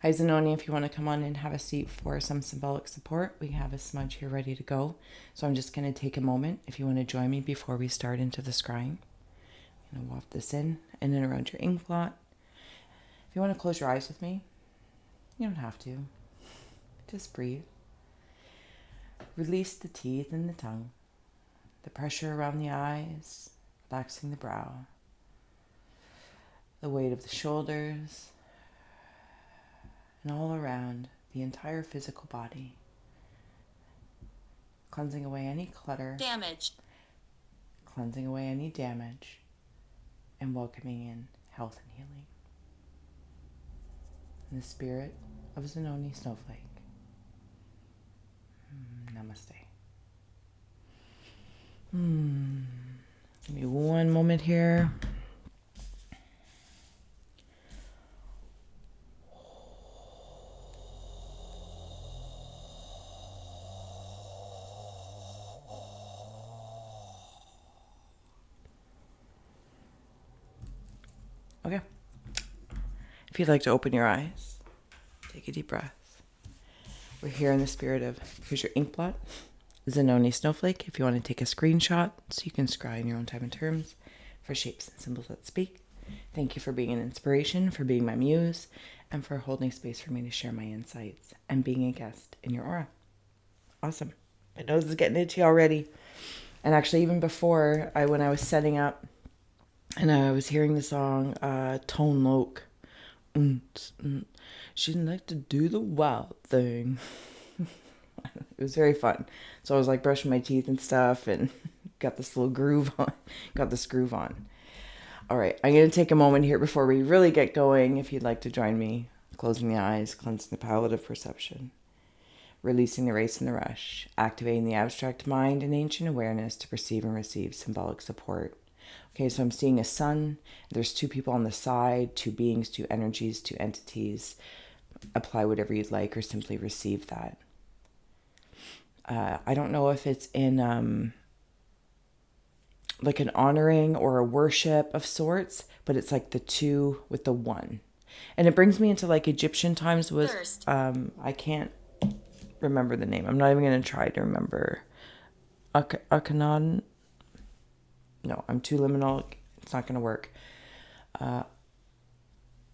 Hi Zanoni, if you want to come on and have a seat for some symbolic support, we have a smudge here ready to go. So I'm just going to take a moment if you want to join me before we start into the scrying. I'm going to waft this in and then around your ink blot. If you want to close your eyes with me, you don't have to. Just breathe. Release the teeth and the tongue, the pressure around the eyes, relaxing the brow, the weight of the shoulders, and all around the entire physical body. Cleansing away any clutter, cleansing away any damage, and welcoming in health and healing. In the spirit of Zanoni Snowflake. Namaste. Give me one moment here. Okay. If you'd like to open your eyes, take a deep breath. We're here in the spirit of, here's your ink blot, Zanoni Snowflake, if you want to take a screenshot so you can scry in your own time and terms for shapes and symbols that speak. Thank you for being an inspiration, for being my muse, and for holding space for me to share my insights and being a guest in your aura. Awesome. My nose is getting itchy already. And actually, even before, when I was setting up and I was hearing the song Tone Loc, she'd like to do the wild thing. It was very fun. So I was like brushing my teeth and stuff and got this little groove on. Got this groove on. All right. I'm going to take a moment here before we really get going. If you'd like to join me, closing the eyes, cleansing the palette of perception, releasing the race and the rush, activating the abstract mind and ancient awareness to perceive and receive symbolic support. Okay, so I'm seeing a sun. There's two people on the side, two beings, two energies, two entities. Apply whatever you'd like or simply receive that. I don't know if it's in like an honoring or a worship of sorts, but it's like the two with the one. And it brings me into like Egyptian times with, I can't remember the name. I'm not even going to try to remember. Akhenaten. No, I'm too liminal. It's not going to work.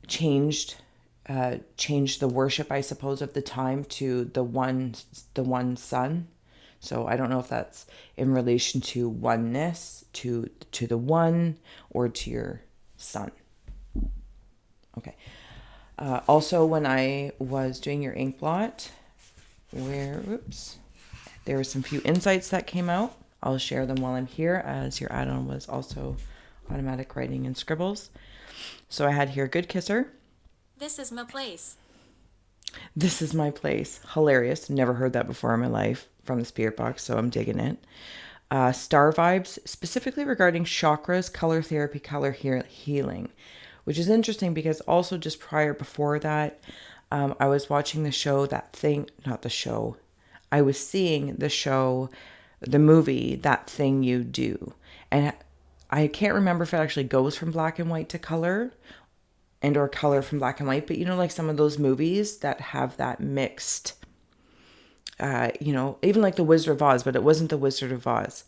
Changed the worship, I suppose, of the time to the one sun. So I don't know if that's in relation to oneness, to the one, or to your sun. Okay. Also, when I was doing your ink blot, there were some few insights that came out. I'll share them while I'm here, as your add-on was also automatic writing and scribbles. So I had here Good Kisser. This is my place. This is my place. Hilarious. Never heard that before in my life from the spirit box, so I'm digging it. Star vibes, specifically regarding chakras, color therapy, color healing, which is interesting because also just before that, I was watching the show, I was seeing the show, the movie, That Thing You Do. And I can't remember if it actually goes from black and white to color and or color from black and white, but you know, like some of those movies that have that mixed, even like The Wizard of Oz, but it wasn't The Wizard of Oz.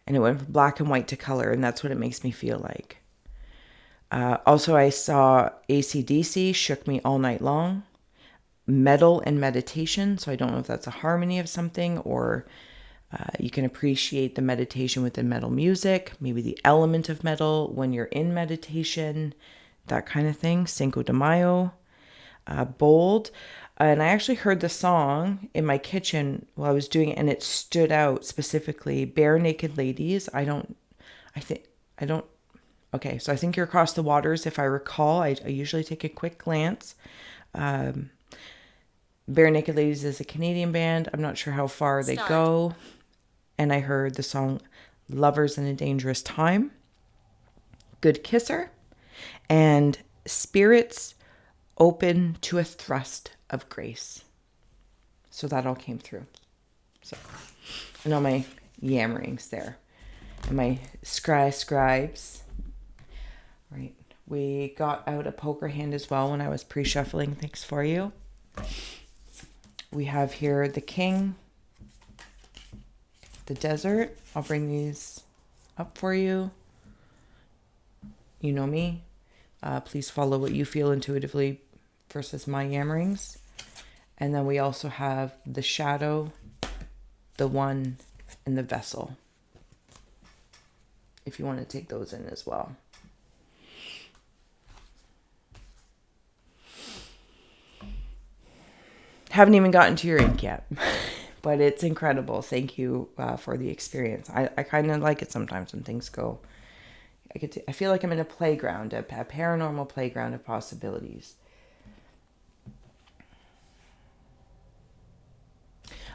And it went from black and white to color, and that's what it makes me feel like. Also, I saw AC/DC, Shook Me All Night Long, metal and meditation. So I don't know if that's a harmony of something, or you can appreciate the meditation within metal music, maybe the element of metal when you're in meditation, that kind of thing. Cinco de Mayo, bold. And I actually heard the song in my kitchen while I was doing it, and it stood out specifically. Bare Naked Ladies. Okay, so I think you're Across the Waters. If I recall, I usually take a quick glance. Bare Naked Ladies is a Canadian band. I'm not sure how far they go. And I heard the song Lovers in a Dangerous Time, Good Kisser, and Spirits Open to a Thrust of Grace. So that all came through. So, and all my yammerings there. And my scribes. Right. We got out a poker hand as well when I was pre-shuffling things for you. We have here the king, the desert. I'll bring these up for you. You know me. Please follow what you feel intuitively versus my yammerings. And then we also have the shadow, the one, and the vessel. If you want to take those in as well. Haven't even gotten to your ink yet, but it's incredible. Thank you for the experience. I kind of like it sometimes when things go. I feel like I'm in a playground, a paranormal playground of possibilities.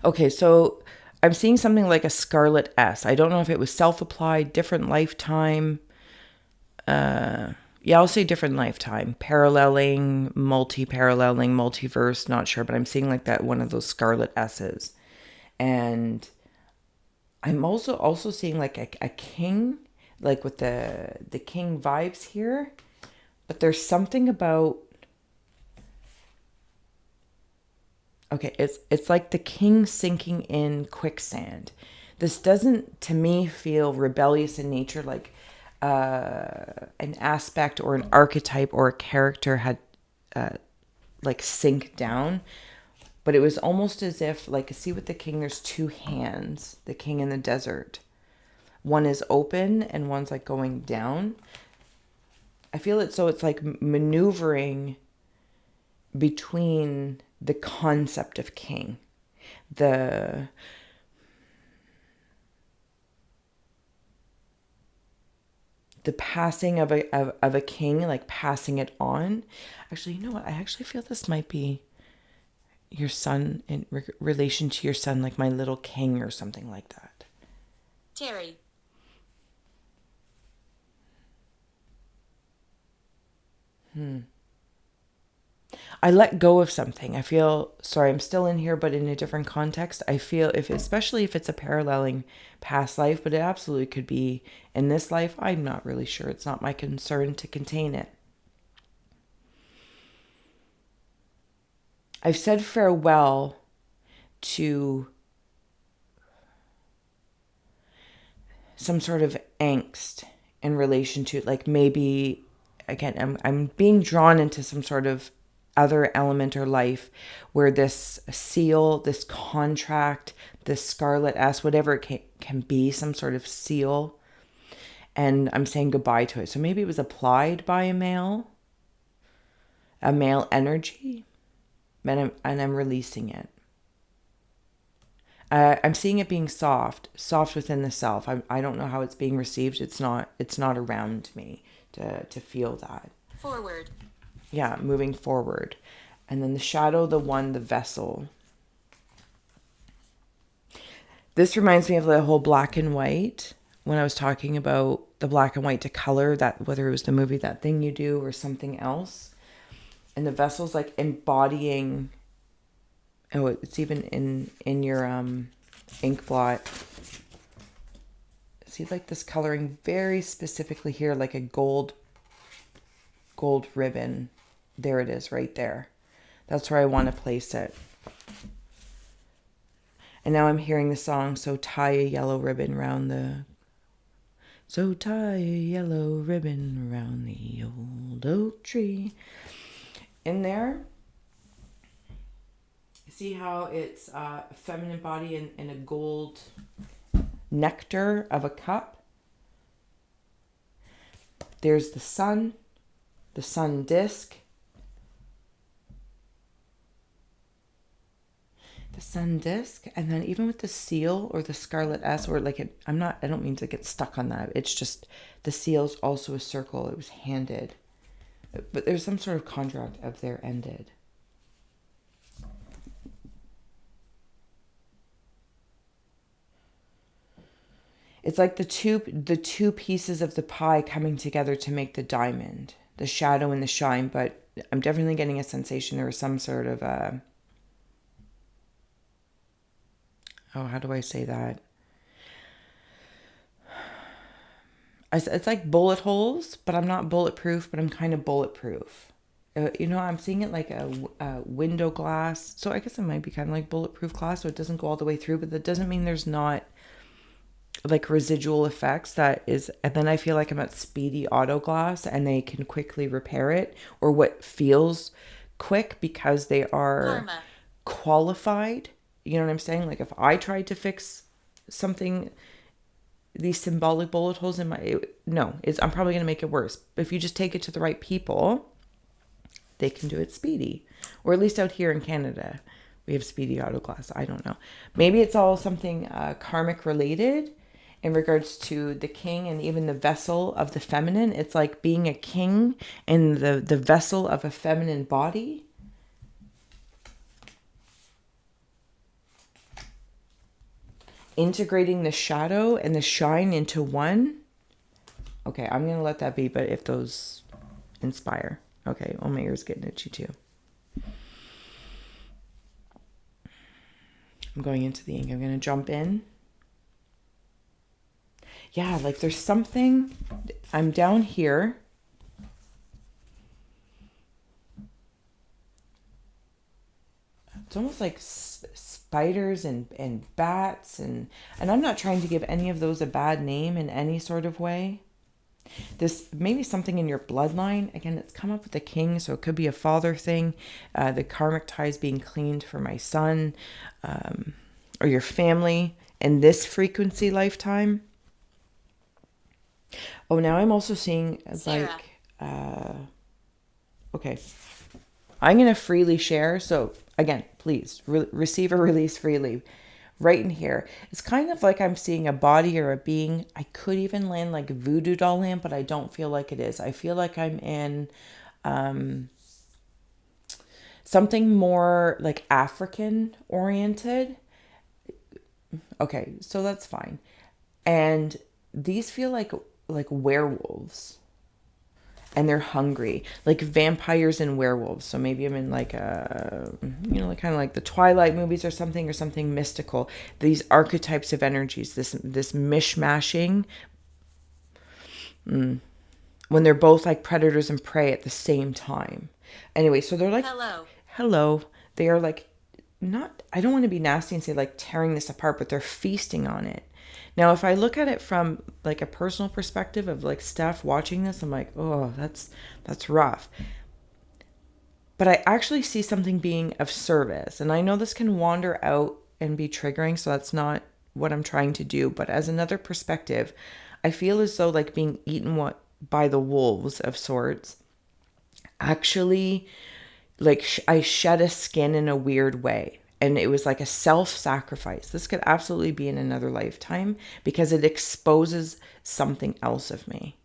Okay, so I'm seeing something like a Scarlet S. I don't know if it was self-applied, different lifetime. Yeah, I'll say different lifetime. Paralleling, multi-paralleling, multiverse, not sure, but I'm seeing like that one of those Scarlet S's. And I'm also seeing like a king, like with the king vibes here. But there's something about, okay, it's like the king sinking in quicksand. This doesn't, to me, feel rebellious in nature, like an aspect or an archetype or a character had like sink down. But it was almost as if, like, see with the king, there's two hands, the king in the desert. One is open and one's like going down. I feel it, so it's like maneuvering between the concept of king, the passing of a king, like passing it on. Actually, you know what? I actually feel this might be your son in relation to your son, like my little king or something like that. Terry. I let go of something. I feel, sorry, I'm still in here, but in a different context. I feel especially if it's a paralleling past life, but it absolutely could be in this life. I'm not really sure. It's not my concern to contain it. I've said farewell to some sort of angst in relation to, like, maybe again I'm being drawn into some sort of other element or life where this seal, this contract, this Scarlet S, whatever it can be, some sort of seal, and I'm saying goodbye to it. So maybe it was applied by a male energy, and I'm releasing it. I'm seeing it being soft within the self. I don't know how it's being received. It's not around me to feel that. Forward. Yeah, moving forward. And then the shadow, the one, the vessel. This reminds me of the whole black and white, when I was talking about the black and white to color, that whether it was the movie That Thing You Do or something else. And the vessel's like embodying, oh, it's even in your ink blot. See, like this coloring very specifically here, like a gold ribbon. There it is, right there. That's where I want to place it. And now I'm hearing the song, so tie a yellow ribbon around the... So tie a yellow ribbon around the old oak tree. In there, see how it's a feminine body in a gold nectar of a cup. There's the sun disk, and then even with the seal or the Scarlet S, or like it, I don't mean to get stuck on that. It's just the seal's also a circle. It was handed, but there's some sort of contract of there ended. It's like the two pieces of the pie coming together to make the diamond, the shadow and the shine. But I'm definitely getting a sensation there was some sort of how do I say that? It's like bullet holes, but I'm not bulletproof, but I'm kind of bulletproof. I'm seeing it like a window glass. So I guess it might be kind of like bulletproof glass, so it doesn't go all the way through, but that doesn't mean there's not like residual effects. And then I feel like I'm at speedy auto glass and they can quickly repair it, or what feels quick because they are Karma. qualified. You know what I'm saying? Like if I tried to fix something, these symbolic bullet holes in my, no, I'm probably going to make it worse. But if you just take it to the right people, they can do it speedy. Or at least out here in Canada, we have speedy auto glass. I don't know. Maybe it's all something karmic related in regards to the king and even the vessel of the feminine. It's like being a king in the vessel of a feminine body. Integrating the shadow and the shine into one. Okay, I'm going to let that be, but if those inspire. Okay, oh, my ear's getting itchy too. I'm going into the ink. I'm going to jump in. Yeah, like there's something. I'm down here. It's almost like spiders and bats. And I'm not trying to give any of those a bad name in any sort of way. This maybe something in your bloodline. Again, it's come up with the king, so it could be a father thing. The karmic ties being cleaned for my son, or your family in this frequency lifetime. Oh, now I'm also seeing Sarah. like, okay, I'm going to freely share. So again, please receive or release freely. Right in here, it's kind of like I'm seeing a body or a being. I could even land like voodoo doll lamp, but I don't feel like it is. I feel like I'm in something more like African oriented. Okay, so that's fine. And these feel like werewolves. And they're hungry, like vampires and werewolves. So maybe I'm in like like kind of like the Twilight movies or something mystical. These archetypes of energies, this mishmashing, when they're both like predators and prey at the same time. Anyway, so they're like, hello. They are like, not, I don't want to be nasty and say like tearing this apart, but they're feasting on it. Now, if I look at it from like a personal perspective of like Steph watching this, I'm like, oh, that's rough. But I actually see something being of service. And I know this can wander out and be triggering, so that's not what I'm trying to do. But as another perspective, I feel as though like being eaten by the wolves of sorts actually like I shed a skin in a weird way. And it was like a self-sacrifice. This could absolutely be in another lifetime because it exposes something else of me.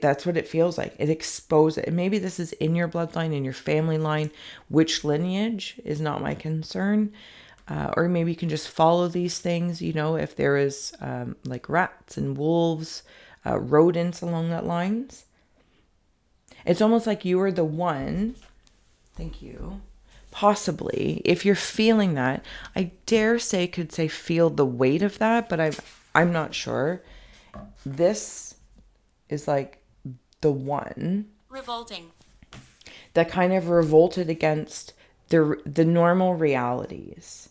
That's what it feels like. It exposes it. Maybe this is in your bloodline, in your family line. Which lineage is not my concern. Or maybe you can just follow these things, if there is like rats and wolves, rodents along that lines. It's almost like you are the one. Thank you. Possibly, if you're feeling that, I dare say could say feel the weight of that, but I'm not sure. This is like the one Revolting. that kind of revolted against the normal realities.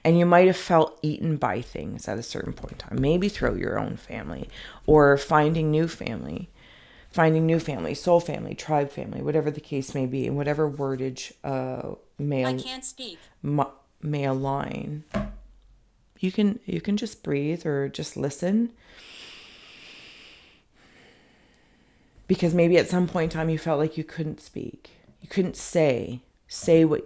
And you might have felt eaten by things at a certain point in time, maybe through your own family or finding new family, soul family, tribe family, whatever the case may be, and whatever wordage I can't speak. may align. You can just breathe or just listen. Because maybe at some point in time you felt like you couldn't speak. You couldn't say what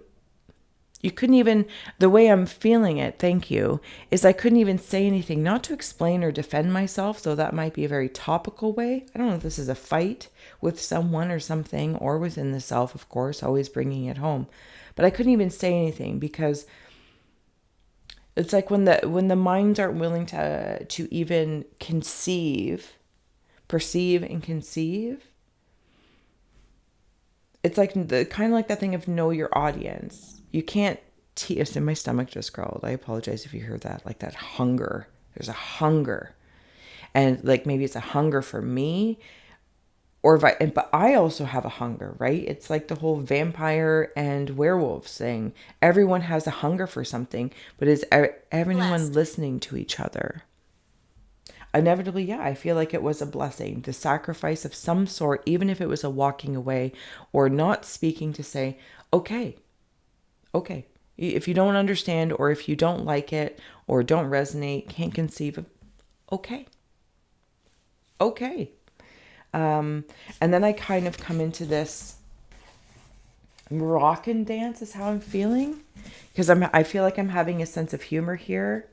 you couldn't even, the way I'm feeling it, thank you, is I couldn't even say anything, not to explain or defend myself, though that might be a very topical way. I don't know if this is a fight with someone or something, or within the self, of course, always bringing it home. But I couldn't even say anything because it's like when the minds aren't willing to even perceive and conceive. It's like kind of like that thing of know your audience. You can't in my stomach just growled. I apologize if you heard that. Like that hunger. There's a hunger. And like maybe it's a hunger for me, but I also have a hunger, right? It's like the whole vampire and werewolves thing. Everyone has a hunger for something, but is everyone Blessed. listening to each other? Inevitably, yeah, I feel like it was a blessing, the sacrifice of some sort, even if it was a walking away or not speaking to say, okay, okay. If you don't understand or if you don't like it or don't resonate, can't conceive of, okay, okay. And then I kind of come into this Moroccan dance is how I'm feeling because I feel like I'm having a sense of humor here,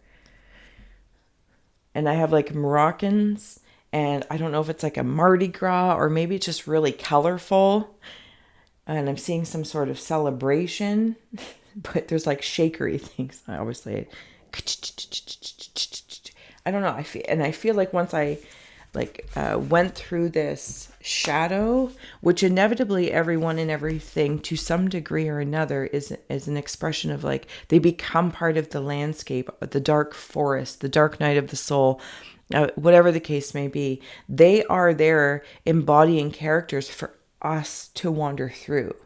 and I have like Moroccans, and I don't know if it's like a Mardi Gras or maybe it's just really colorful, and I'm seeing some sort of celebration, but there's like shakery things. I always say, I don't know. I feel like once I went through this shadow, which inevitably everyone and everything to some degree or another is an expression of like they become part of the landscape, the dark forest, the dark night of the soul, whatever the case may be. They are there embodying characters for us to wander through.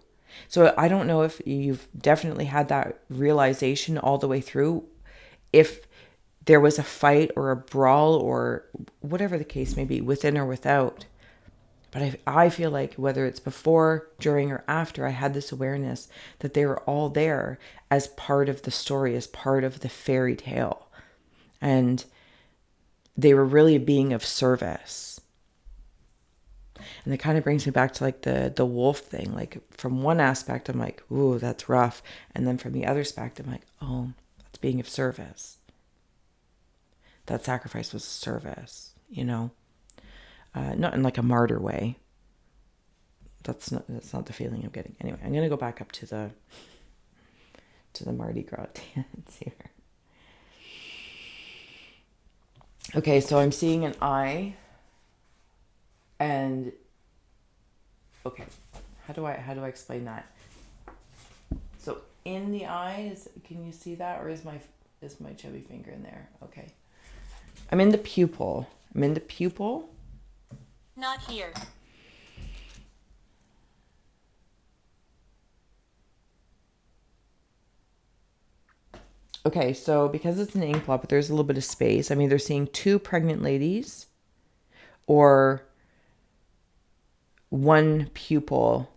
So I don't know if you've definitely had that realization all the way through. If there was a fight or a brawl or whatever the case may be, within or without. But I feel like whether it's before, during, or after, I had this awareness that they were all there as part of the story, as part of the fairy tale. And they were really being of service. And it kind of brings me back to like the wolf thing. Like from one aspect, I'm like, ooh, that's rough. And then from the other aspect, I'm like, oh, that's being of service. That sacrifice was a service, not in like a martyr way. That's not the feeling I'm getting. Anyway, I'm gonna go back up to the Mardi Gras dance here. Okay, so I'm seeing an eye, and okay, how do I explain that? So in the eye can you see that, or is my chubby finger in there? Okay. I'm in the pupil. Not here. Okay, so because it's an ink blot, but there's a little bit of space. I'm either seeing two pregnant ladies or one pupil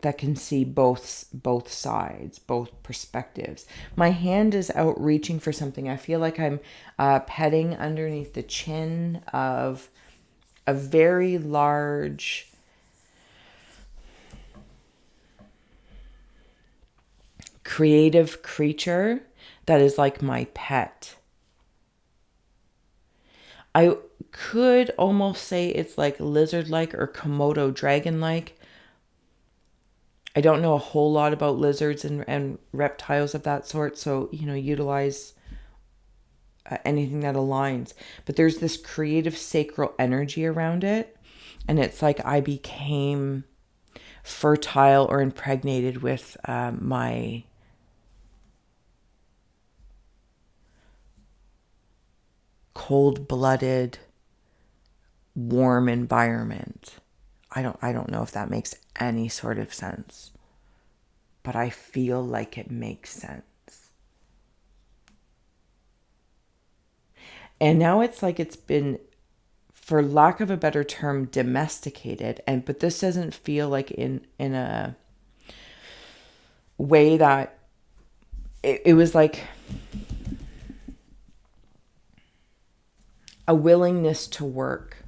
that can see both sides, both perspectives. My hand is out reaching for something. I feel like I'm petting underneath the chin of a very large creative creature that is like my pet. I could almost say it's like lizard-like or Komodo dragon-like. I don't know a whole lot about lizards and reptiles of that sort, so, utilize anything that aligns. But there's this creative sacral energy around it, and it's like I became fertile or impregnated with my cold-blooded, warm environment. I don't know if that makes any sort of sense, but I feel like it makes sense. And now it's like it's been, for lack of a better term, domesticated. But this doesn't feel like in a way that it was like a willingness to work.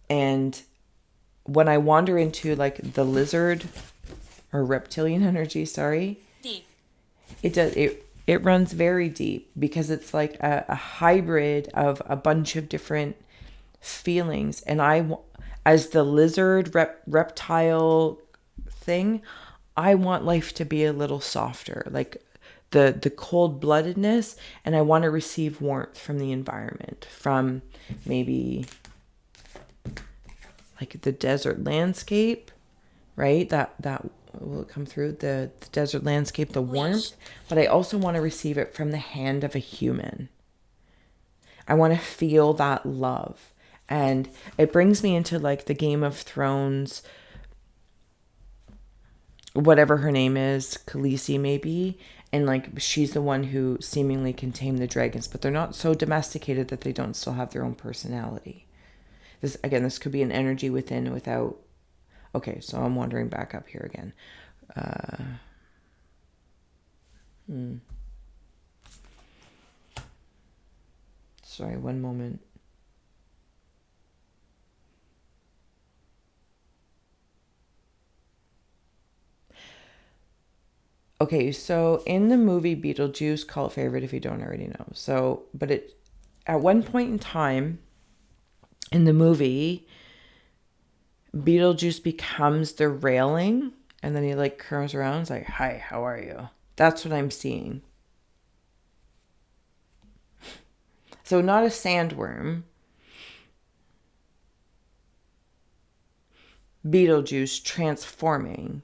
And when I wander into like the lizard or reptilian energy, Deep. it runs very deep because it's like a hybrid of a bunch of different feelings. And as the lizard reptile thing, I want life to be a little softer, like the cold-bloodedness, and I want to receive warmth from the environment, from maybe like the desert landscape, right? That will come through the desert landscape, the warmth, but I also want to receive it from the hand of a human. I want to feel that love. And it brings me into like the Game of Thrones, whatever her name is, Khaleesi maybe. And like she's the one who seemingly can tame the dragons, but they're not so domesticated that they don't still have their own personality. This could be an energy within and without. Okay, so I'm wandering back up here again. Sorry, one moment. Okay, so in the movie Beetlejuice, cult favorite if you don't already know. So, but at one point in time in the movie, Beetlejuice becomes the railing, and then he like curves around and is like, "Hi, how are you?" That's what I'm seeing. So not a sandworm. Beetlejuice transforming.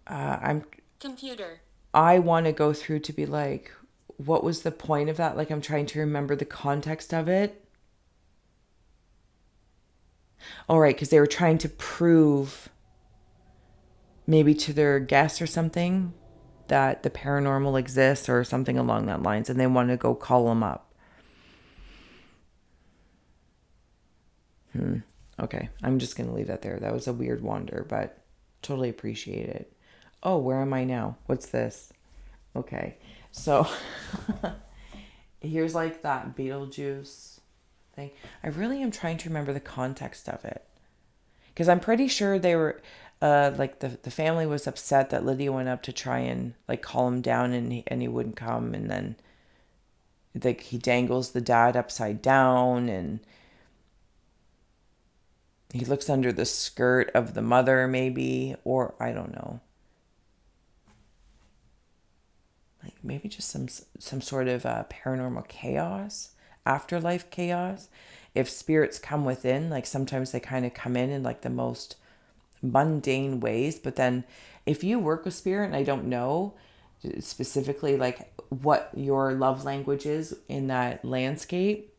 I'm Computer. I want to go through to be like, what was the point of that? Like, I'm trying to remember the context of it. All right, because they were trying to prove maybe to their guests or something that the paranormal exists or something along that lines, and they want to go call them up. Okay, I'm just going to leave that there. That was a weird wander, but totally appreciate it. Oh, where am I now? What's this? Okay, so here's like that Beetlejuice thing. I really am trying to remember the context of it. Because I'm pretty sure they were, like the family was upset that Lydia went up to try and like call him down and he wouldn't come. And then like he dangles the dad upside down and he looks under the skirt of the mother maybe, or I don't know. Like maybe just some sort of paranormal chaos, afterlife chaos. If spirits come within, like sometimes they kind of come in like the most mundane ways, but then if you work with spirit, and I don't know specifically like what your love language is in that landscape,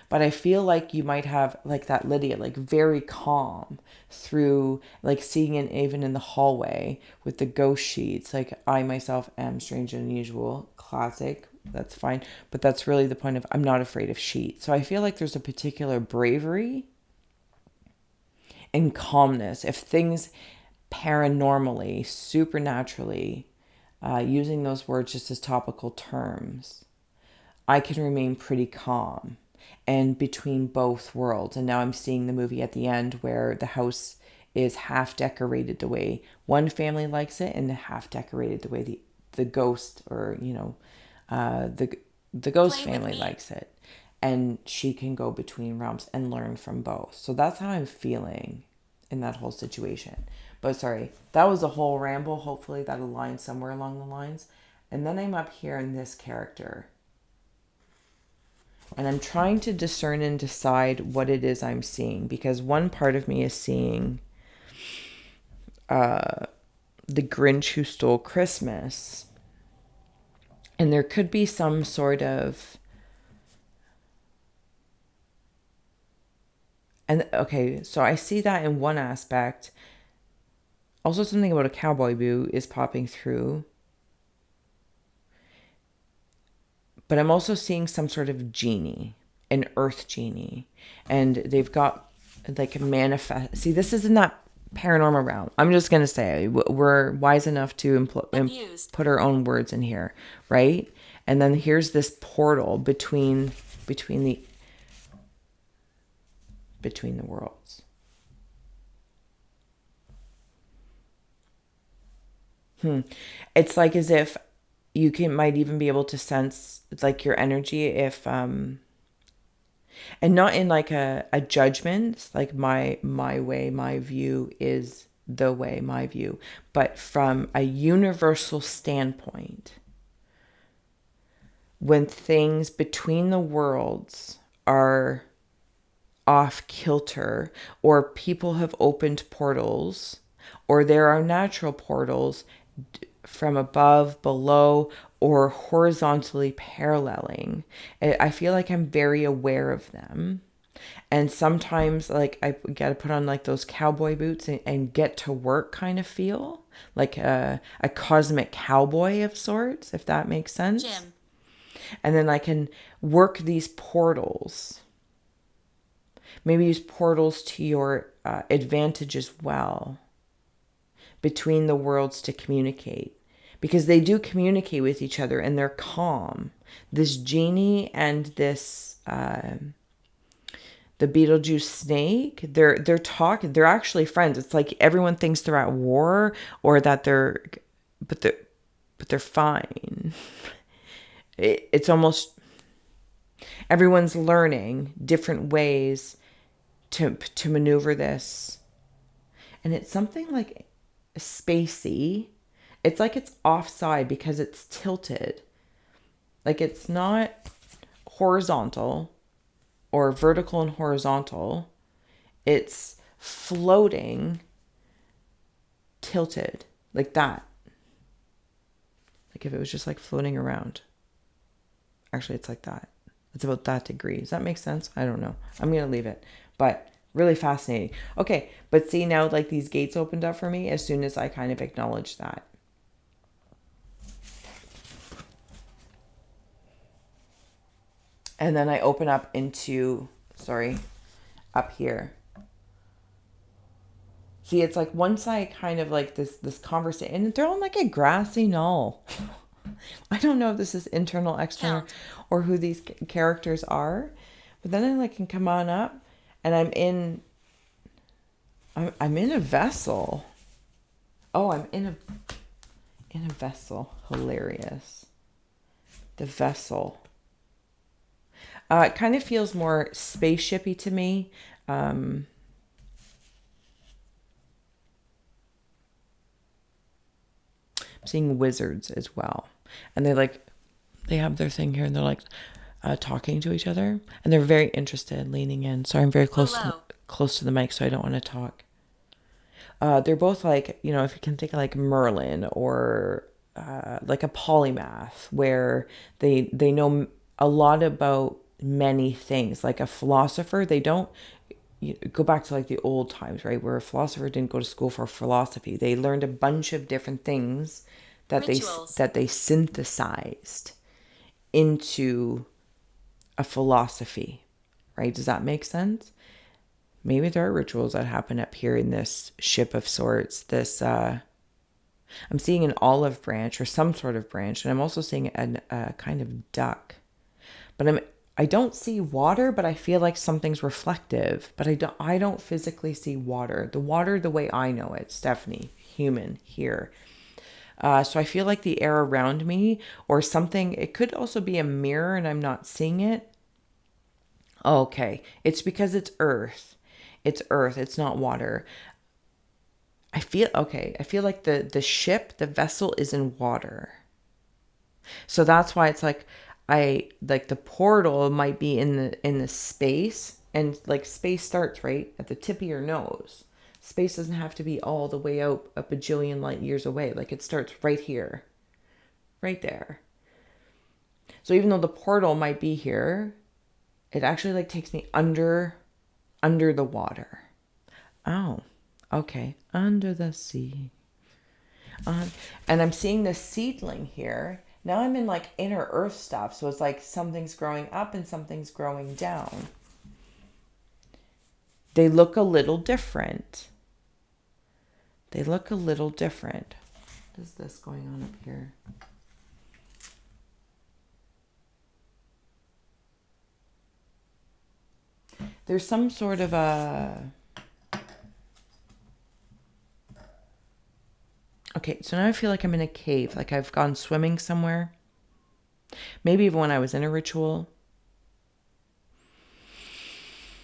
but I feel like you might have like that Lydia, like very calm through like seeing it even in the hallway with the ghost sheets. Like I myself am strange and unusual, classic. That's fine. But that's really the point of I'm not afraid of sheets. So I feel like there's a particular bravery and calmness. If things paranormally, supernaturally, using those words just as topical terms, I can remain pretty calm and between both worlds. And now I'm seeing the movie at the end where the house is half decorated the way one family likes it and half decorated the way the ghost or the ghost family likes it. And she can go between realms and learn from both. So that's how I'm feeling in that whole situation. But sorry, that was a whole ramble. Hopefully that aligns somewhere along the lines. And then I'm up here in this character. And I'm trying to discern and decide what it is I'm seeing. Because one part of me is seeing the Grinch Who Stole Christmas. And there could be some sort of... And okay, so I see that in one aspect. Also, something about a cowboy boot is popping through. But I'm also seeing some sort of genie, an earth genie. And they've got like a manifest. See, this isn't that paranormal realm. I'm just going to say we're wise enough to put our own words in here, right? And then here's this portal between the worlds. It's like as if might even be able to sense like your energy if and not in like a judgment, like my way, my view is the way, my view, but from a universal standpoint, when things between the worlds are off kilter, or people have opened portals, or there are natural portals from above, below, or horizontally paralleling. I feel like I'm very aware of them. And sometimes like I got to put on like those cowboy boots and get to work kind of feel like a cosmic cowboy of sorts, if that makes sense. Jim. And then I can work these portals. Maybe use portals to your advantage as well, between the worlds to communicate, because they do communicate with each other and they're calm. This genie and this the Beetlejuice snake, they're talking. They're actually friends. It's like everyone thinks they're at war or that but they're fine. It's almost everyone's learning different ways to maneuver this, and it's something like spacey. It's like it's offside because it's tilted. Like it's not horizontal or vertical and horizontal. It's floating, tilted like that. Like if it was just like floating around. Actually, it's like that. It's about that degree. Does that make sense? I don't know. I'm going to leave it. But really fascinating. Okay, but see now like these gates opened up for me as soon as I kind of acknowledged that. And then I open up into, up here. See, it's like once I kind of like this conversation, and they're on like a grassy knoll. I don't know if this is internal, external, or who these characters are. But then I like can come on up, and I'm in a vessel. Oh, I'm in a vessel. Hilarious. The vessel. It kind of feels more spaceshipy to me. I'm seeing wizards as well. And they have their thing here and they're like talking to each other. And they're very interested, leaning in. Sorry, I'm very close to the mic, so I don't want to talk. They're both like, you know, if you can think of like Merlin or like a polymath where they know a lot about many things. Like a philosopher, they don't go back to like the old times, right? Where a philosopher didn't go to school for philosophy. They learned a bunch of different things that they synthesized into a philosophy, right? Does that make sense? Maybe there are rituals that happen up here in this ship of sorts. This I'm seeing an olive branch or some sort of branch, and I'm also seeing a kind of duck. But I don't see water, but I feel like something's reflective. But I don't physically see water. The water the way I know it, Stephanie, human here. So I feel like the air around me or something, it could also be a mirror and I'm not seeing it. Oh, okay. It's because it's earth. It's earth. It's not water. I feel like the ship, the vessel is in water. So that's why it's like the portal might be in the space, and like space starts right at the tip of your nose. Space doesn't have to be all the way out a bajillion light years away. Like it starts right here, right there. So even though the portal might be here, it actually like takes me under the water. Oh, okay. Under the sea. And I'm seeing this seedling here. Now I'm in like inner earth stuff. So it's like something's growing up and something's growing down. They look a little different. What is this going on up here? There's some sort of a... Okay, so now I feel like I'm in a cave, like I've gone swimming somewhere. Maybe even when I was in a ritual.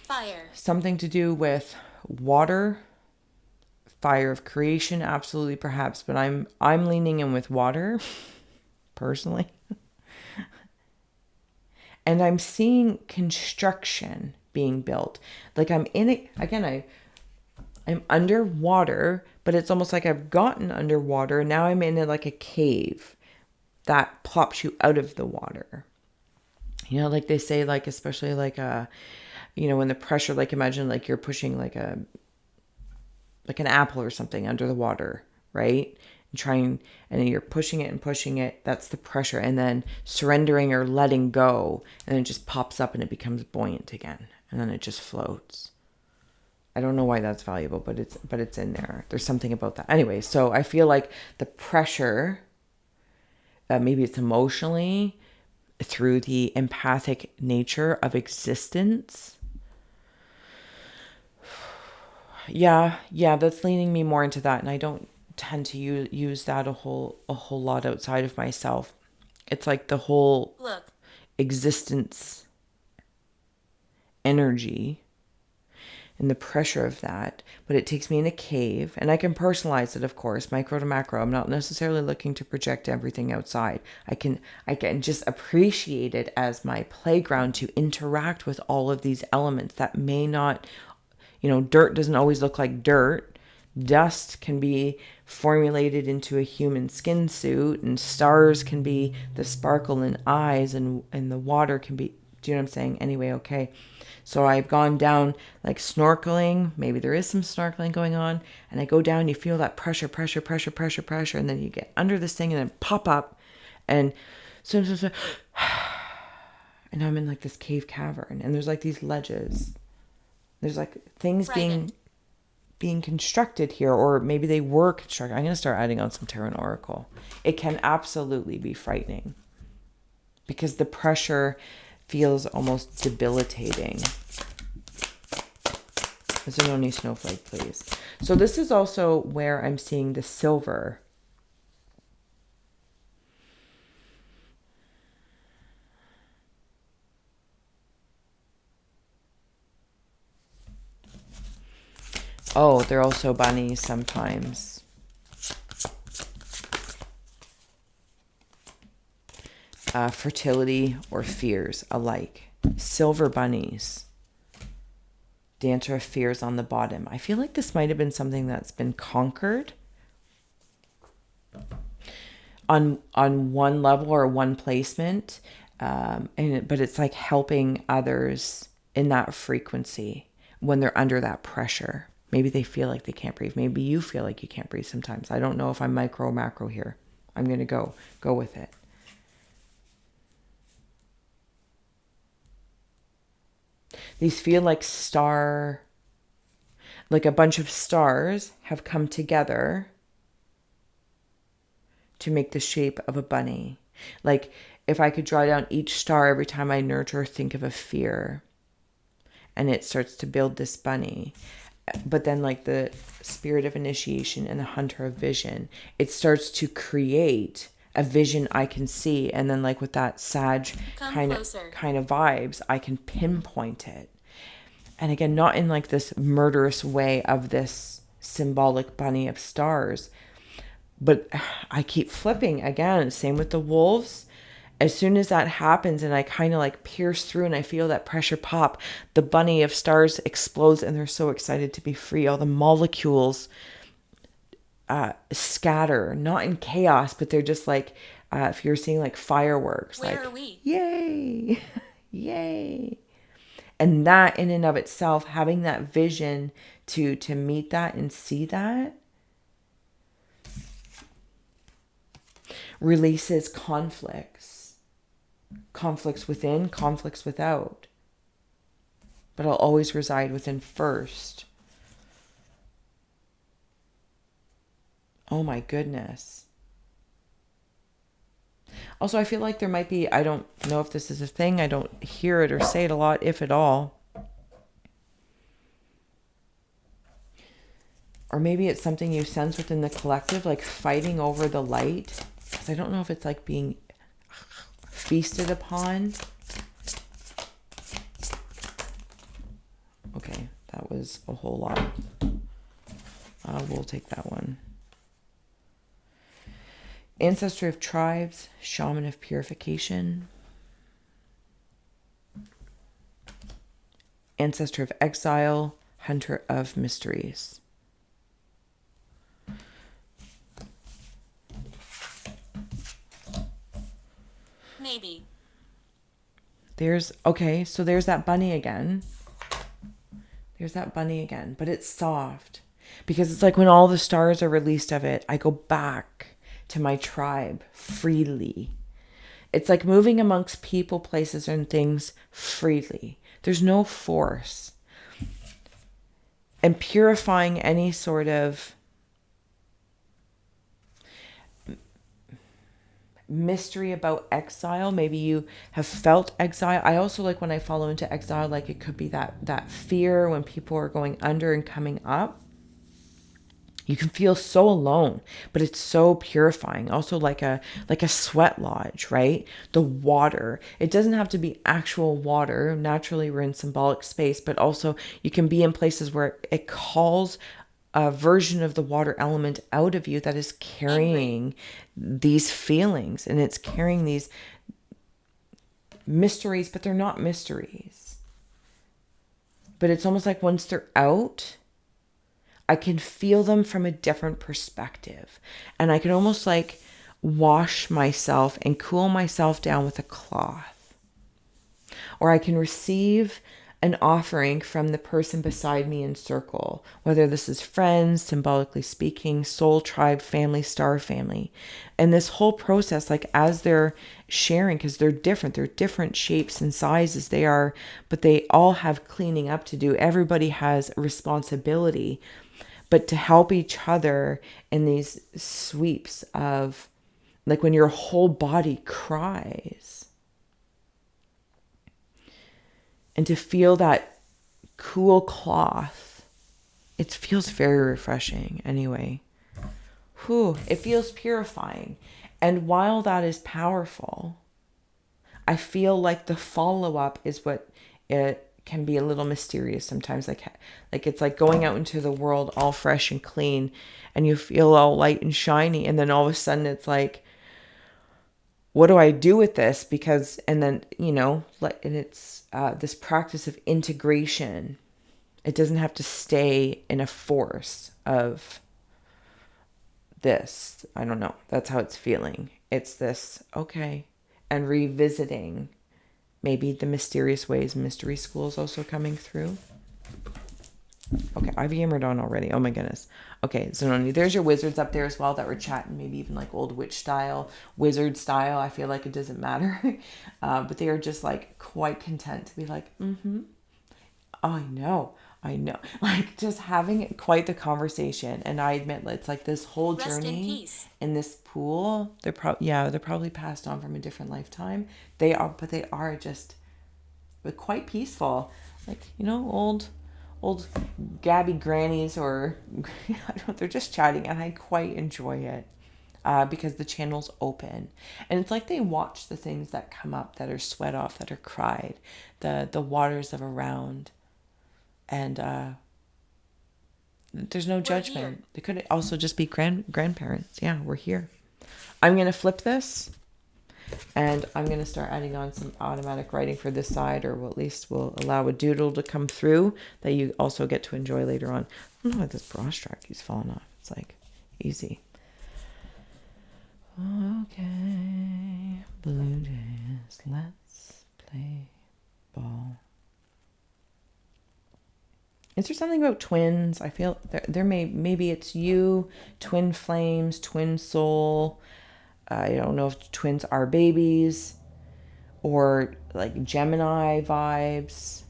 Fire. Something to do with water. Fire of creation, absolutely, perhaps. But I'm leaning in with water, personally. And I'm seeing construction being built. Like I'm in it, again, I'm underwater, but it's almost like I've gotten underwater and now I'm in like a cave. that plops you out of the water. You know, like they say, like, especially like you know, when the pressure, like imagine like you're pushing like an apple or something under the water, right? And then you're pushing it and pushing it. That's the pressure. And then surrendering or letting go, and it just pops up and it becomes buoyant again. And then it just floats. I don't know why that's valuable, but it's in there. There's something about that. Anyway, so I feel like the pressure, maybe it's emotionally, through the empathic nature of existence. Yeah, that's leaning me more into that, and I don't tend to use that a whole lot outside of myself. It's like the whole existence energy and the pressure of that, but it takes me in a cave, and I can personalize it, of course, micro to macro. I'm not necessarily looking to project everything outside. I can just appreciate it as my playground to interact with all of these elements that may not, you know, dirt doesn't always look like dirt. Dust can be formulated into a human skin suit, and stars can be the sparkle in eyes, and the water can be, do you know what I'm saying? Anyway, okay. So I've gone down like snorkeling. Maybe there is some snorkeling going on. And I go down, you feel that pressure. And then you get under this thing and then pop up. And so and I'm in like this cave cavern. And there's like these ledges. There's like things being constructed here. Or maybe they were constructed. I'm going to start adding on some Tarot and Oracle. It can absolutely be frightening. Because the pressure feels almost debilitating. Zanoni Snowflake, please. So this is also where I'm seeing the silver. Oh, they're also bunnies sometimes. Fertility or fears alike. Silver bunnies. Dancer of fears on the bottom. I feel like this might have been something that's been conquered on one level or one placement, but it's like helping others in that frequency when they're under that pressure. Maybe they feel like they can't breathe. Maybe you feel like you can't breathe sometimes. I don't know if I'm micro or macro here. I'm going to go with it. These feel like like a bunch of stars have come together to make the shape of a bunny. Like if I could draw down each star every time I nurture or think of a fear, and it starts to build this bunny. But then like the spirit of initiation and the hunter of vision, it starts to create a vision I can see. And then like with that Sag kind of vibes, I can pinpoint it. And again, not in like this murderous way of this symbolic bunny of stars, but I keep flipping again. Same with the wolves. As soon as that happens and I kind of like pierce through and I feel that pressure pop, the bunny of stars explodes and they're so excited to be free. All the molecules scatter, not in chaos, but they're just like, if you're seeing like fireworks, Where like, are we? Yay, yay. And that in and of itself, having that vision to meet that and see that, releases conflicts within, conflicts without. But I'll always reside within first. Oh my goodness. Also, I feel like there might be, I don't know if this is a thing, I don't hear it or say it a lot, if at all. Or maybe it's something you sense within the collective, like fighting over the light. Because I don't know if it's like being feasted upon. Okay, that was a whole lot. We'll take that one. Ancestor of tribes, shaman of purification. Ancestor of exile, hunter of mysteries. baby. So there's that bunny again. But it's soft. Because it's like when all the stars are released of it, I go back to my tribe freely. It's like moving amongst people, places, and things freely. There's no force. And purifying any sort of mystery about exile. Maybe you have felt exile. I also like when I follow into exile, like it could be that fear when people are going under and coming up. You can feel so alone, but it's so purifying. Also like a sweat lodge, right? The water. It doesn't have to be actual water. Naturally, we're in symbolic space, but also you can be in places where it calls a version of the water element out of you that is carrying these feelings, and it's carrying these mysteries, but they're not mysteries. But it's almost like once they're out, I can feel them from a different perspective. And I can almost like wash myself and cool myself down with a cloth. Or I can receive an offering from the person beside me in circle, whether this is friends, symbolically speaking, soul tribe, family, star family. And this whole process, like as they're sharing, because they're different shapes and sizes they are, but they all have cleaning up to do. Everybody has a responsibility, but to help each other in these sweeps of like when your whole body cries. And to feel that cool cloth, it feels very refreshing anyway. It feels purifying. And while that is powerful, I feel like the follow-up is what it can be a little mysterious sometimes. Like it's like going out into the world all fresh and clean, and you feel all light and shiny. And then all of a sudden it's like, what do I do with this? Because, and then, and it's this practice of integration. It doesn't have to stay in a force of this. I don't know. That's how it's feeling. It's this, okay. And revisiting maybe the mysterious ways mystery school is also coming through. Okay, I've yammered on already. Oh my goodness. Okay, Zanoni, there's your wizards up there as well that were chatting, maybe even like old witch style, wizard style. I feel like it doesn't matter. But they are just like quite content to be like, I know. Like just having quite the conversation. And I admit, it's like this whole journey in this pool. They're probably passed on from a different lifetime. They are just quite peaceful. Like, old Gabby grannies, or I don't know, they're just chatting, and I quite enjoy it because the channel's open, and it's like they watch the things that come up, that are sweat off, that are cried, the waters of around, and there's no judgment. They could also just be grandparents. Yeah, we're here. I'm gonna flip this. And I'm going to start adding on some automatic writing for this side, or at least we'll allow a doodle to come through that you also get to enjoy later on. I don't know why this rorschach keeps falling off. It's like easy. Okay, Blue Jays, let's play ball. Is there something about twins? I feel maybe it's you, twin flames, twin soul. I don't know if twins are babies or like Gemini vibes,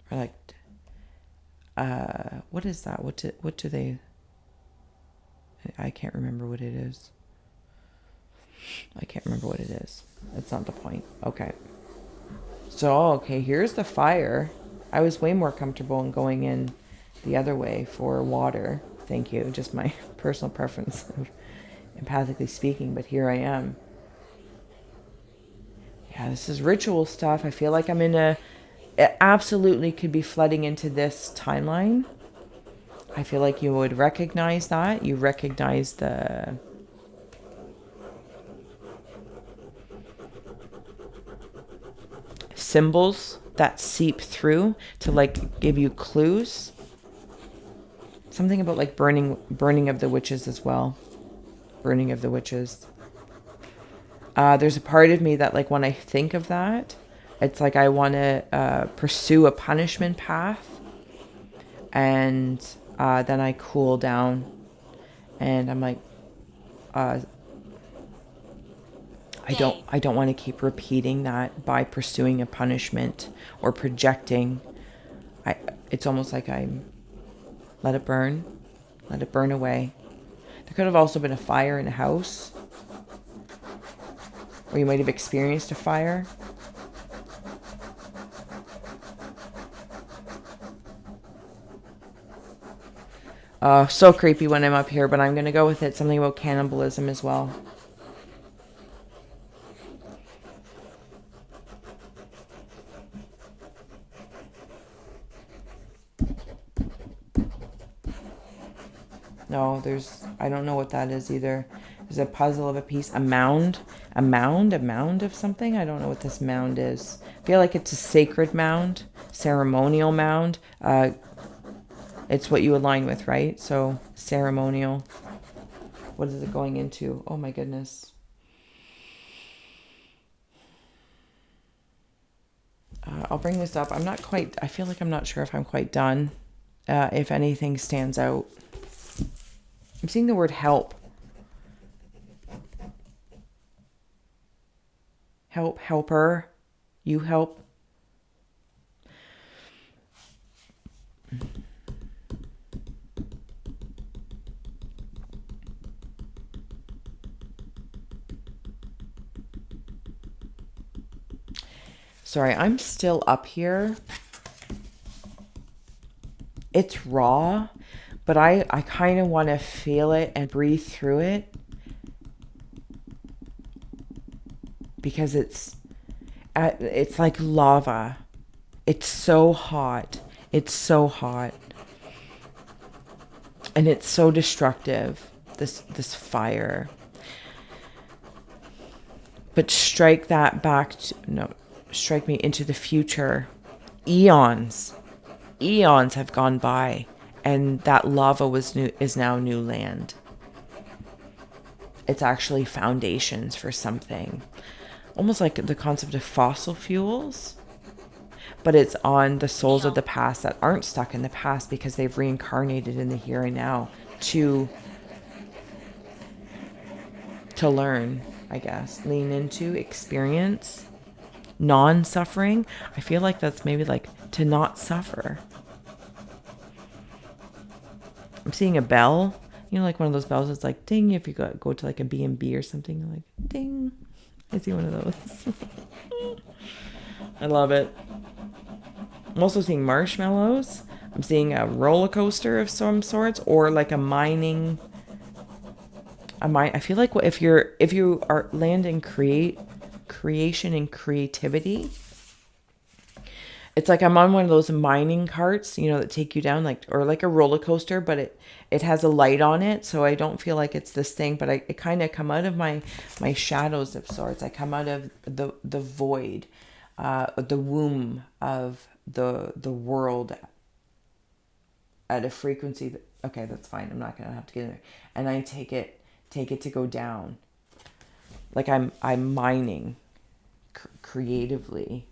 or like, what is that? What do they, I can't remember what it is. That's not the point. Okay. So, here's the fire. I was way more comfortable in going in the other way for water. Thank you. Just my personal preference of empathically speaking, but here I am. Yeah, this is ritual stuff. I feel like it absolutely could be flooding into this timeline. I feel like you would recognize that. You recognize the symbols that seep through to like give you clues. Something about like burning of the witches as well. Burning of the witches. There's a part of me that, like, when I think of that, it's like I want to pursue a punishment path, and then I cool down, and I'm like, I don't want to keep repeating that by pursuing a punishment or projecting. It's almost like I'm let it burn away. There could have also been a fire in a house, or you might have experienced a fire. So creepy when I'm up here, but I'm going to go with it. Something about cannibalism as well. No, I don't know what that is either. There's a puzzle of a piece, a mound of something. I don't know what this mound is. I feel like it's a sacred mound, ceremonial mound. It's what you align with, right? So ceremonial. What is it going into? Oh my goodness. I'll bring this up. I feel like I'm not sure if I'm quite done. If anything stands out. I'm seeing the word help. Help, helper. You help. Sorry, I'm still up here. It's raw, but I kind of want to feel it and breathe through it, because it's like lava. It's so hot. It's so hot. And it's so destructive, this fire. But strike me into the future. Eons have gone by, and that lava is now new land. It's actually foundations for something. Almost like the concept of fossil fuels, but it's on the souls of the past that aren't stuck in the past because they've reincarnated in the here and now to learn, I guess, lean into, experience non-suffering. I feel like that's maybe like to not suffer. I'm seeing a bell, like one of those bells that's like ding if you go to like a B&B or something, like ding. I see one of those. I love it. I'm also seeing marshmallows. I'm seeing a roller coaster of some sorts, or like a mining. I feel like if you are landing creation and creativity, it's like I'm on one of those mining carts, that take you down, or like a roller coaster, but it has a light on it, so I don't feel like it's this thing, but I kind of come out of my shadows of sorts. I come out of the void, the womb of the world at a frequency that, okay, that's fine. I'm not gonna have to get in there, and I take it to go down. Like I'm mining creatively.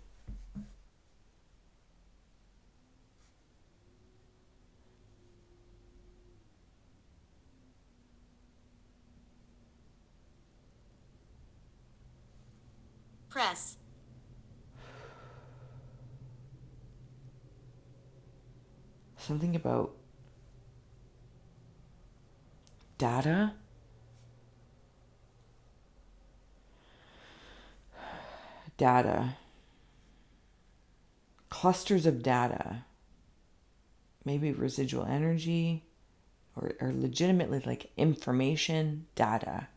Press. Something about data. Clusters of data, maybe residual energy, or legitimately like information data.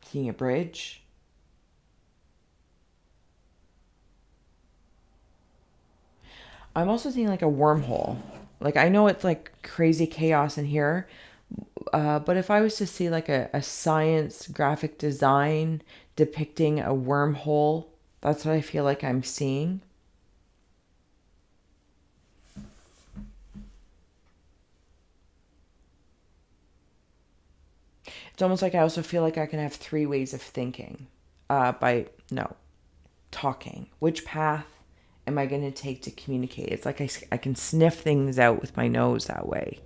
Seeing a bridge. I'm also seeing like a wormhole. Like I know it's like crazy chaos in here, but if I was to see like a science graphic design depicting a wormhole, that's what I feel like I'm seeing. It's almost like I also feel like I can have three ways of thinking talking. Which path am I going to take to communicate? It's like I can sniff things out with my nose that way.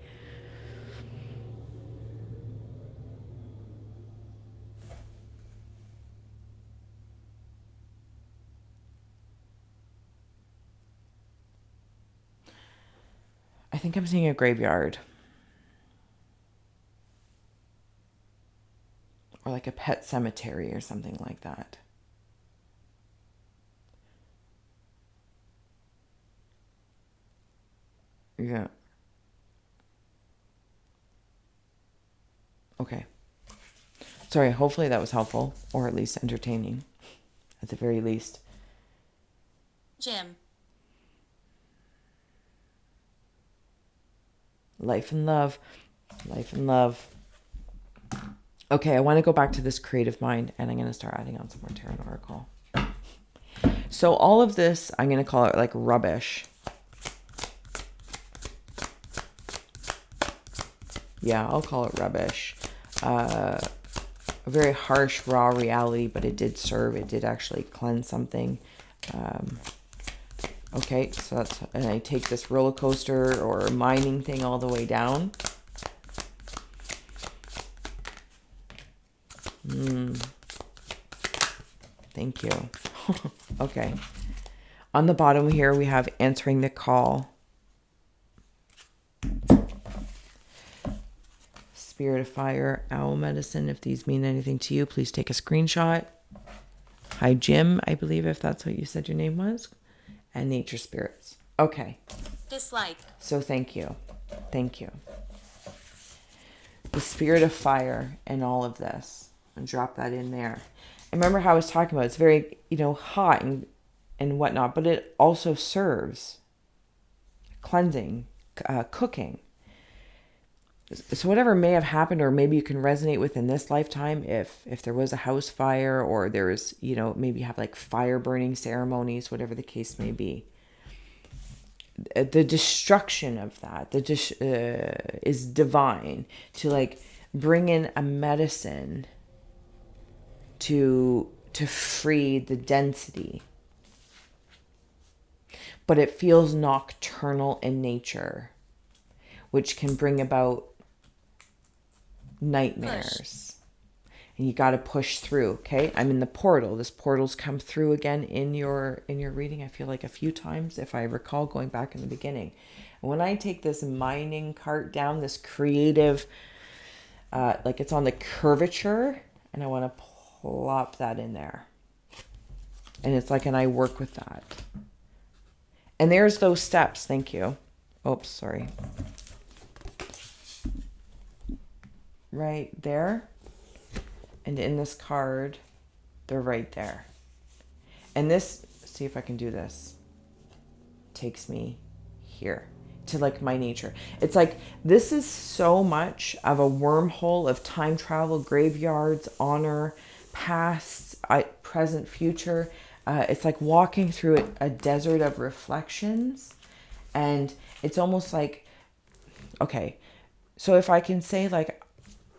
I think I'm seeing a graveyard. Or like a pet cemetery or something like that. Yeah. Okay. Sorry, hopefully that was helpful, or at least entertaining, at the very least. Jim. Life and love. Life and love. Okay, I want to go back to this creative mind, and I'm going to start adding on some more tarot and oracle. So all of this, I'm going to call it like rubbish. Yeah, I'll call it rubbish. A very harsh, raw reality, but it did serve. It did actually cleanse something. Okay, so that's, and I take this roller coaster or mining thing all the way down. Thank you. Okay. On the bottom here, we have answering the call. Spirit of fire, owl medicine. If these mean anything to you, please take a screenshot. Hi, Jim, I believe, if that's what you said your name was. And nature spirits. Okay. Dislike. So thank you. Thank you. The spirit of fire and all of this. And drop that in there. And remember how I was talking about it's very, hot and whatnot, but it also serves cleansing, cooking. So whatever may have happened, or maybe you can resonate with in this lifetime, if there was a house fire, or there was, maybe have like fire burning ceremonies, whatever the case may be. The destruction of that, is divine, to like bring in a medicine to free the density. But it feels nocturnal in nature, which can bring about nightmares. And you got to push through. Okay, I'm in the portal. This portal's come through again in your reading, I feel like a few times, if I recall going back in the beginning. And when I take this mining cart down, this creative, like it's on the curvature, and I want to plop that in there, and it's like, and I work with that, and there's those steps. Thank you. Oops, sorry. Right there. And in this card, they're right there. And this, see if I can do this, takes me here to like my nature. It's like, this is so much of a wormhole of time travel, graveyards, honor, past, present, future. It's like walking through a desert of reflections. And it's almost like, okay, so if I can say like,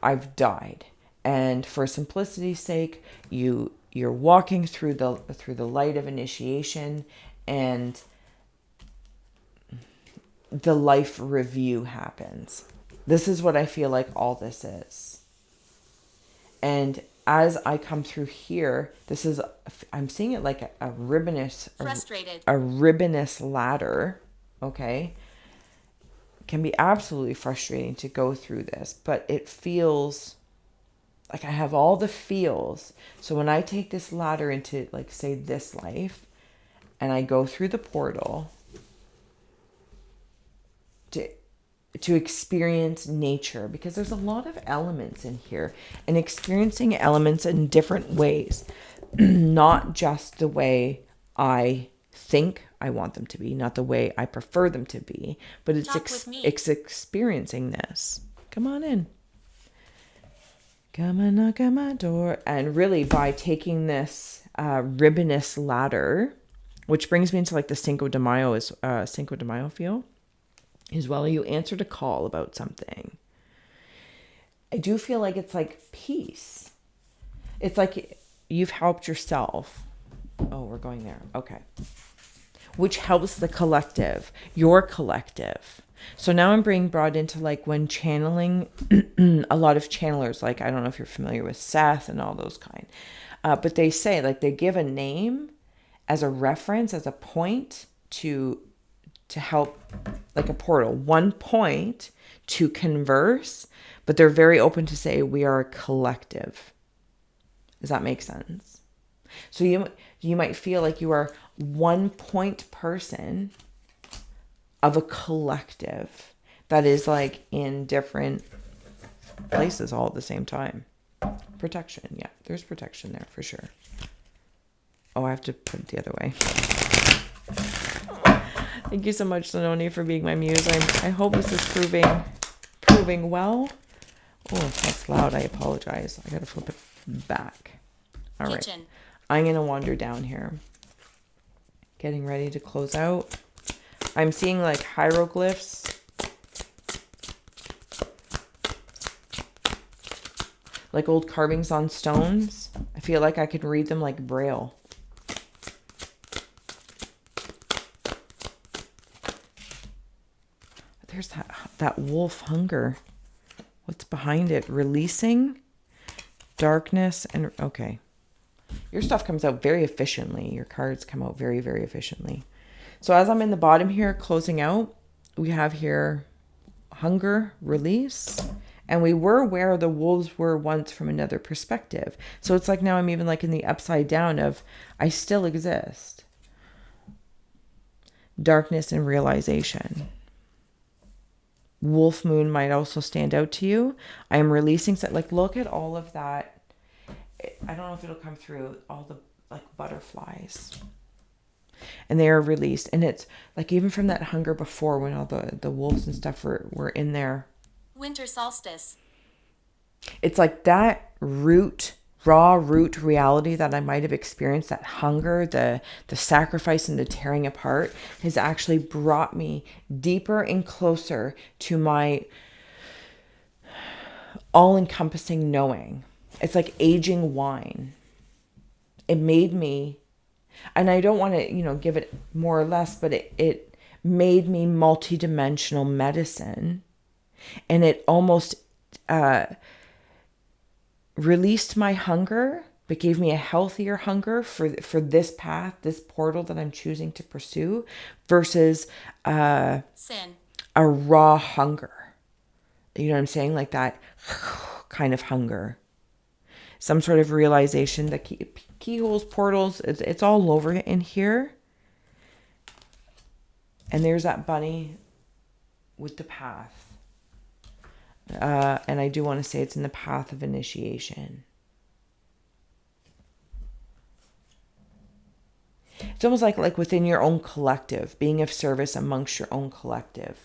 I've died, and for simplicity's sake, you're walking through the light of initiation, and the life review happens. This is what I feel like all this is. And as I come through here, I'm seeing it like a ribbonous, Frustrated. a ribbonous ladder. Okay. Can be absolutely frustrating to go through this, but it feels like I have all the feels. So when I take this ladder into, like, say, this life, and I go through the portal to experience nature, because there's a lot of elements in here, and experiencing elements in different ways, not just the way I think I want them to be, not the way I prefer them to be, but it's experiencing this. Come on in. Come and knock at my door. And really, by taking this ribbonous ladder, which brings me into like the Cinco de Mayo feel, is, well, you answered a call about something. I do feel like it's like peace. It's like you've helped yourself. Oh, we're going there. Okay. Which helps the collective, your collective. So now I'm being brought into like when channeling, a lot of channelers, like I don't know if you're familiar with Seth and all those kind, but they say like they give a name as a reference, as a point to help, like a portal, one point to converse, but they're very open to say we are a collective. Does that make sense? So you might feel like you are one point person of a collective that is like in different places all at the same time. Protection, yeah, there's protection there for sure. Oh, I have to put it the other way. Thank you so much, Zanoni, for being my muse. I hope this is proving well. Oh, that's loud. I apologize. I gotta flip it back. All right. Kitchen. I'm gonna wander down here. Getting ready to close out. I'm seeing like hieroglyphs. Like old carvings on stones. I feel like I could read them like Braille. There's that wolf hunger. What's behind it? Releasing darkness and okay. Your stuff comes out very efficiently. Your cards come out very, very efficiently. So as I'm in the bottom here, closing out, we have here hunger, release. And we were where the wolves were once from another perspective. So it's like now I'm even like in the upside down of I still exist. Darkness and realization. Wolf moon might also stand out to you. I am releasing, like look at all of that. I don't know if it'll come through, all the like butterflies. And they are released. And it's like even from that hunger before when all the wolves and stuff were in there. Winter solstice. It's like that raw root reality that I might have experienced, that hunger, the sacrifice and the tearing apart has actually brought me deeper and closer to my all-encompassing knowing. It's like aging wine. It made me, and I don't want to, give it more or less, but it made me multidimensional medicine. And it almost released my hunger, but gave me a healthier hunger for this path, this portal that I'm choosing to pursue, versus Sin. a raw hunger. You know what I'm saying? Like that kind of hunger. Some sort of realization that keyholes, portals, it's all over in here. And there's that bunny with the path. And I do want to say it's in the path of initiation. It's almost like within your own collective, being of service amongst your own collective.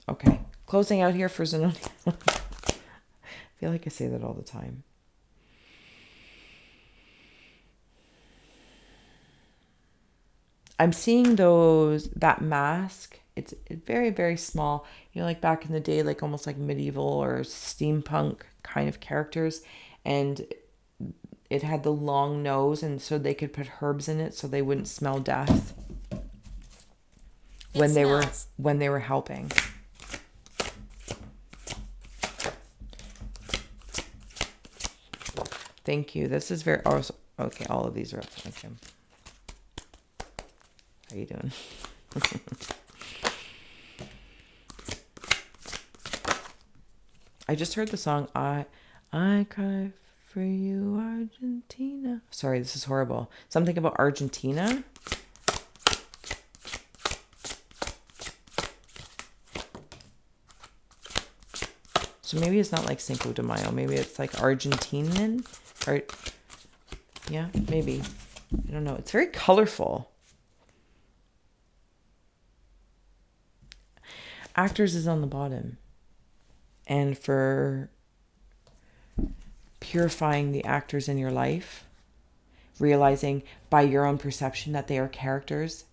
Okay. Closing out here for Zanoni. I feel like I say that all the time. I'm seeing that mask. It's very, very small. Like back in the day, like almost like medieval or steampunk kind of characters. And it had the long nose, and so they could put herbs in it so they wouldn't smell death when they were helping. Thank you. This is very okay. All of these are up. Thank you. How you doing? I just heard the song I Cry for You, Argentina. Sorry, this is horrible. Something about Argentina. So maybe it's not like Cinco de Mayo. Maybe it's like Argentinian. Or, yeah, maybe. I don't know. It's very colorful. Actors is on the bottom. And for purifying the actors in your life, realizing by your own perception that they are characters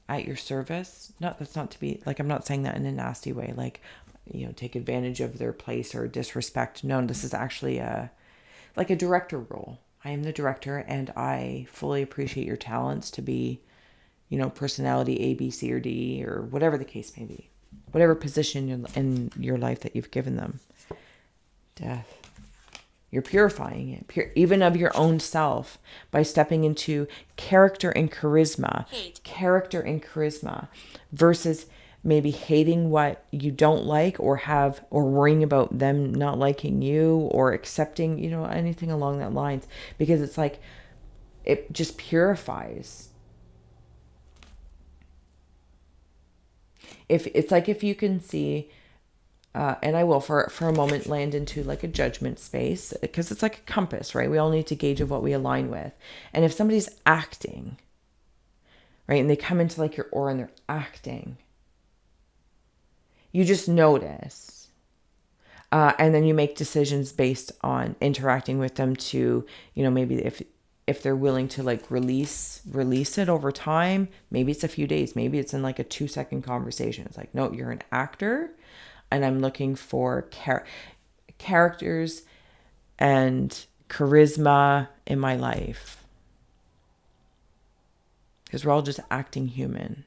at your service. That's not to be, like, I'm not saying that in a nasty way. Like, take advantage of their place or disrespect. No, this is actually like a director role. I am the director, and I fully appreciate your talents to be, personality A, B, C, or D, or whatever the case may be. Whatever position in your life that you've given them. Death. You're purifying it, even of your own self, by stepping into character and charisma. Hate. Character and charisma versus maybe hating what you don't like or worrying about them not liking you or accepting, anything along that lines. Because it's like, it just purifies. If you can see, and I will for a moment land into like a judgment space, because it's like a compass, right? We all need to gauge of what we align with. And if somebody's acting, right, and they come into like your aura and they're acting, you just notice. And then you make decisions based on interacting with them to, maybe if they're willing to like release it over time, maybe it's a few days, maybe it's in like a 2-second conversation. It's like, no, you're an actor, and I'm looking for characters and charisma in my life, because we're all just acting human.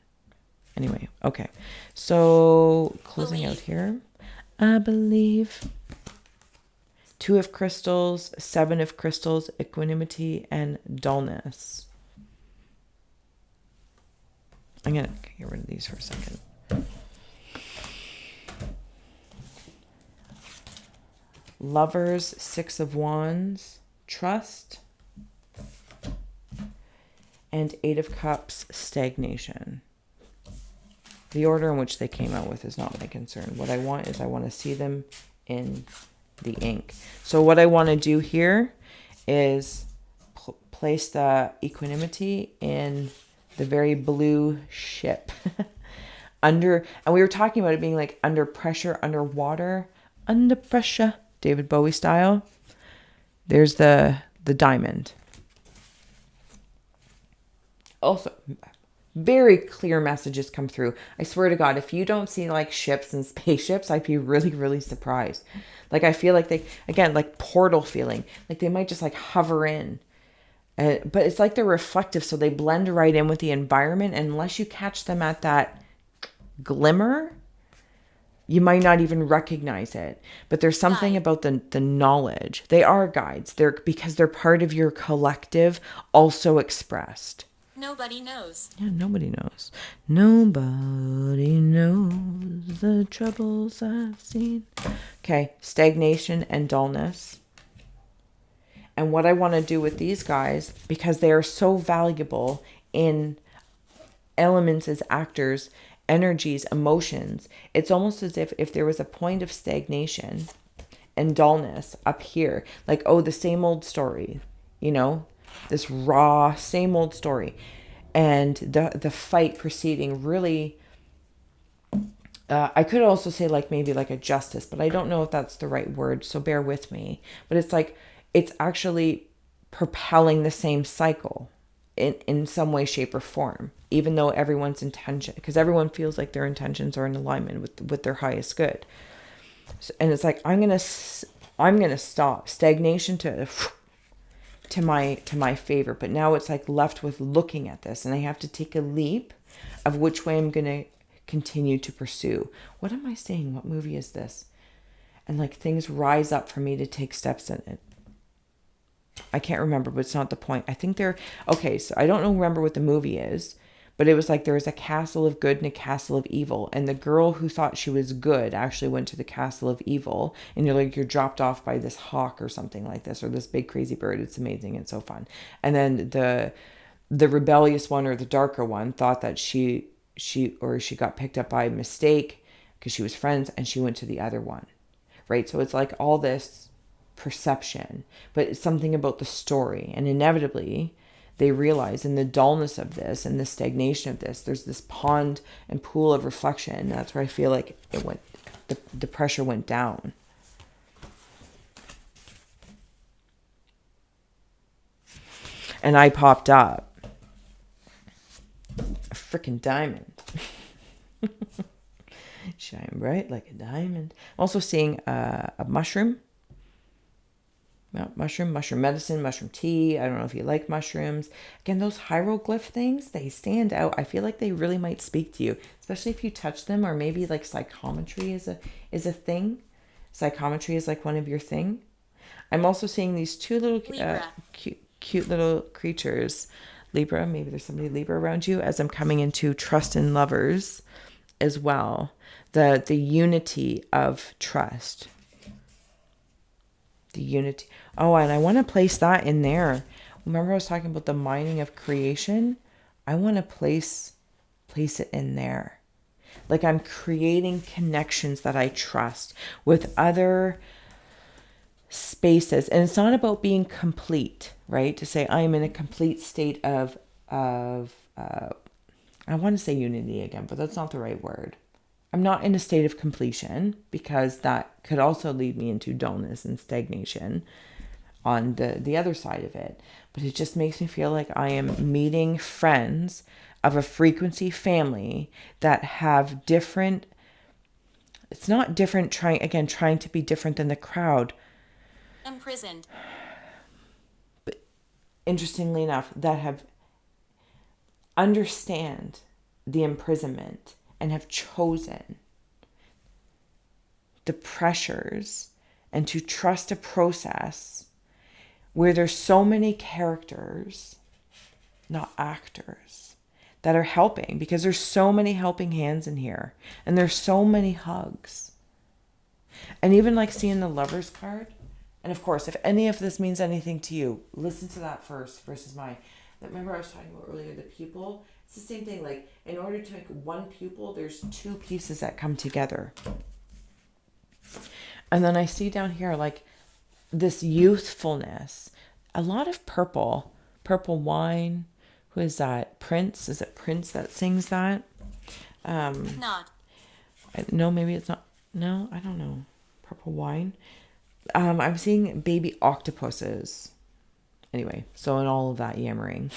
Anyway, okay, so closing out here. I believe 2 of crystals, 7 of crystals, equanimity, and dullness. I'm going to get rid of these for a second. Lovers, 6 of wands, trust, and 8 of cups, stagnation. The order in which they came out with is not my concern. What I want is I want to see them in the ink. So what I want to do here is place the equanimity in the very blue ship. And we were talking about it being like under pressure, underwater, under pressure, David Bowie style. There's the diamond. Also, very clear messages come through. I swear to God, if you don't see like ships and spaceships, I'd be really, really surprised. Like, I feel like they, again, like portal feeling, like they might just like hover in. But it's like they're reflective, so they blend right in with the environment. And unless you catch them at that glimmer, you might not even recognize it. But there's something about the knowledge. They are guides. Because they're part of your collective, also expressed. Nobody knows. Yeah, nobody knows. Nobody knows the troubles I've seen. Okay, stagnation and dullness. And what I want to do with these guys, because they are so valuable in elements as actors, energies, emotions, it's almost as if there was a point of stagnation and dullness up here. Like, oh, the same old story, this raw, same old story. And the fight proceeding really, I could also say like maybe like a justice, but I don't know if that's the right word, so bear with me. But it's like, it's actually propelling the same cycle in some way, shape, or form, even though everyone's intention, because everyone feels like their intentions are in alignment with their highest good. So, and it's like, I'm gonna stop stagnation to my favor. But now it's like left with looking at this, and I have to take a leap of which way I'm gonna continue to pursue. What am I saying? What movie is this? And like things rise up for me to take steps in it. I can't remember, but it's not the point. I think okay, so I don't remember what the movie is, but it was like there was a castle of good and a castle of evil. And the girl who thought she was good actually went to the castle of evil. And you're dropped off by this hawk or something like this, or this big crazy bird. It's amazing. It's so fun. And then the rebellious one, or the darker one, thought that she got picked up by mistake because she was friends, and she went to the other one. Right? So it's like all this perception, but it's something about the story. And inevitably, they realize in the dullness of this and the stagnation of this, there's this pond and pool of reflection. And that's where I feel like the pressure went down. And I popped up. A freaking diamond. Shine bright like a diamond. I'm also seeing a mushroom. Well, mushroom medicine, mushroom tea. I don't know if you like mushrooms. Again, those hieroglyph things, they stand out. I feel like they really might speak to you, especially if you touch them, or maybe like psychometry is a thing. Psychometry is like one of your thing. I'm also seeing these two little cute little creatures. Libra, maybe there's somebody Libra around you, as I'm coming into trust and lovers as well. The unity of trust. The unity. Oh, and I want to place that in there. Remember I was talking about the mining of creation? I want to place it in there. Like I'm creating connections that I trust with other spaces. And it's not about being complete, right? To say I am in a complete state of I want to say unity again, but that's not the right word. I'm not in a state of completion, because that could also lead me into dullness and stagnation on the other side of it. But it just makes me feel like I am meeting friends of a frequency family that have different, it's not different, trying to be different than the crowd. Imprisoned. But interestingly enough, that have understand the imprisonment and have chosen the pressures and to trust a process where there's so many characters, not actors, that are helping, because there's so many helping hands in here and there's so many hugs. And even like seeing the Lovers card, and of course, if any of this means anything to you, listen to that first versus mine. Remember I was talking about earlier, the pupil? It's the same thing. Like, in order to make one pupil, there's two pieces that come together. And then I see down here, like, this youthfulness. A lot of purple. Purple wine. Who is that? Prince? Is it Prince that sings that? Not. No, maybe it's not. No, I don't know. Purple wine. I'm seeing baby octopuses. Anyway, so in all of that yammering,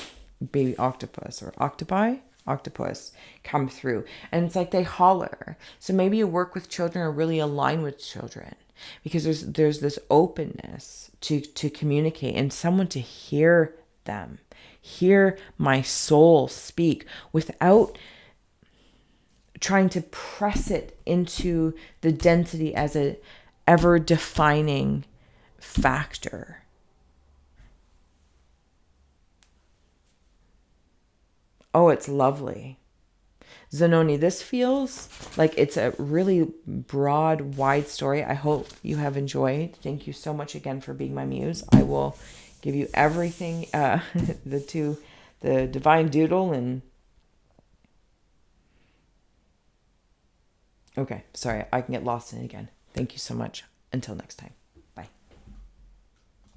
baby octopus or octopus come through. And it's like they holler. So maybe you work with children or really align with children, because there's this openness to communicate and someone to hear them, hear my soul speak without trying to press it into the density as a ever defining factor. Oh, it's lovely. Zanoni, this feels like it's a really broad, wide story. I hope you have enjoyed. Thank you so much again for being my muse. I will give you everything, the divine doodle and... Okay, sorry, I can get lost in it again. Thank you so much. Until next time.